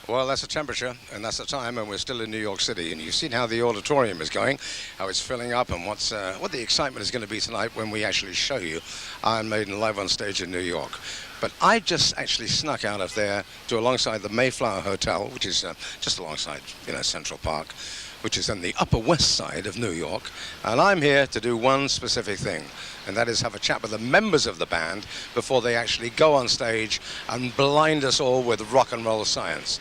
Well, that's the temperature, and that's the time, and we're still in New York City. And you've seen how the auditorium is going, how it's filling up, and what the excitement is going to be tonight when we actually show you Iron Maiden live on stage in New York. But I just actually snuck out of there to alongside the Mayflower Hotel, which is just alongside, Central Park, which is on the Upper West Side of New York. And I'm here to do one specific thing, and that is have a chat with the members of the band before they actually go on stage and blind us all with rock and roll science.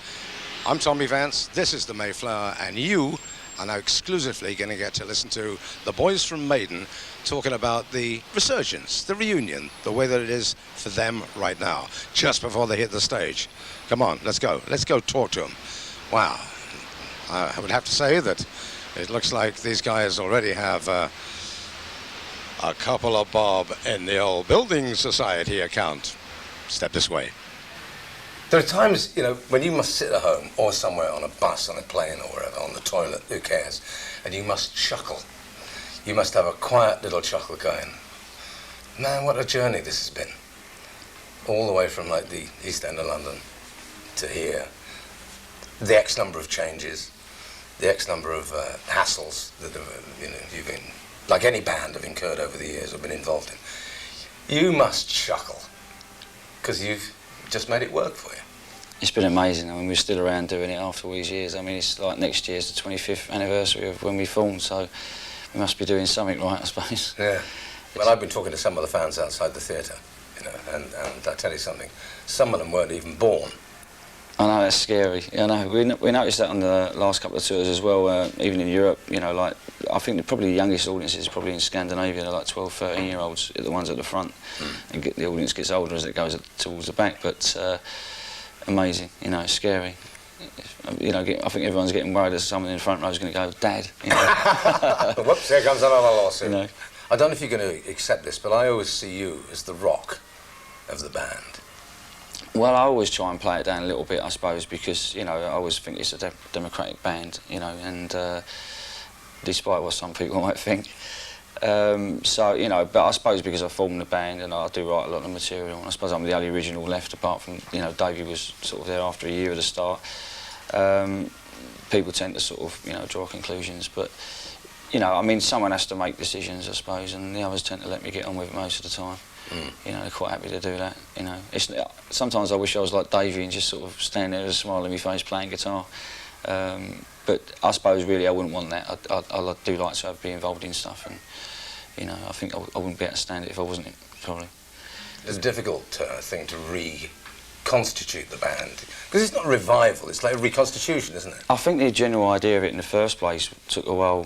I'm Tommy Vance, this is the Mayflower, and you are now exclusively going to get to listen to the boys from Maiden talking about the resurgence, the reunion, the way that it is for them right now, just before they hit the stage. Come on, let's go. Let's go talk to them. Wow. I would have to say that it looks like these guys already have a couple of bob in the old building society account. Step this way. There are times, when you must sit at home or somewhere on a bus, on a plane or wherever, on the toilet, who cares, and you must chuckle. You must have a quiet little chuckle going. Man, what a journey this has been. All the way from like the East End of London to here. The X number of changes, the X number of hassles that you've been, like any band, have incurred over the years or been involved in. You must chuckle because you've just made it work for you. It's been amazing. I mean, we're still around doing it after all these years. I mean, it's like next year's the 25th anniversary of when we formed, so we must be doing something right, I suppose. Yeah. Well, I've been talking to some of the fans outside the theatre, and I tell you something, some of them weren't even born. I know, that's scary. I know. We noticed that on the last couple of tours as well, even in Europe, like, I think probably the youngest audience is probably in Scandinavia, they're like 12, 13-year-olds, the ones at the front, and the audience gets older as it goes towards the back, but amazing, it's scary. I think everyone's getting worried that someone in the front row is going to go, Dad. Whoops, here comes another lawsuit. I don't know if you're going to accept this, but I always see you as the rock of the band. Well, I always try and play it down a little bit, I suppose, because, I always think it's a democratic band, and despite what some people might think. But I suppose because I formed the band and I do write a lot of material, and I suppose I'm the only original left, apart from, Davey was sort of there after a year at the start. People tend to sort of, draw conclusions, but, someone has to make decisions, I suppose, and the others tend to let me get on with it most of the time. They're quite happy to do that. Sometimes I wish I was like Davey and just sort of stand there with a smile on my face playing guitar. But I suppose really I wouldn't want that. I do like to be involved in stuff, and I think I wouldn't be able to stand it if I wasn't, probably. It's a difficult thing to reconstitute the band, because it's not a revival, it's like a reconstitution, isn't it? I think the general idea of it in the first place took a while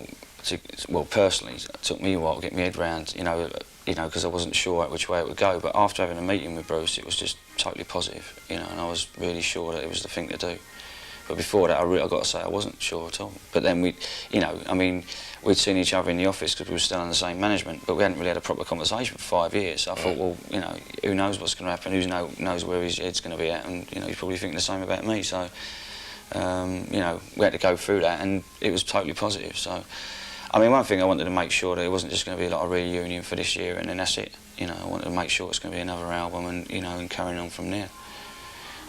personally, it took me a while to get my head round, because I wasn't sure which way it would go. But after having a meeting with Bruce, it was just totally positive, and I was really sure that it was the thing to do. But before that, I've got to say, I wasn't sure at all. But then we'd seen each other in the office because we were still on the same management, but we hadn't really had a proper conversation for 5 years. So I thought, well, who knows what's going to happen, who knows where his head's going to be at, and, he's probably thinking the same about me. So, we had to go through that, and it was totally positive. So, one thing I wanted to make sure that it wasn't just going to be like a reunion for this year and then that's it. I wanted to make sure it's going to be another album and, and carrying on from there.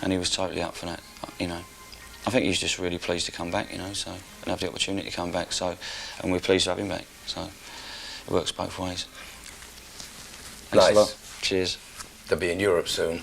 And he was totally up for that, I think he's just really pleased to come back, so, and have the opportunity to come back, so, and we're pleased to have him back, so it works both ways. Thanks a lot. Cheers. They'll be in Europe soon.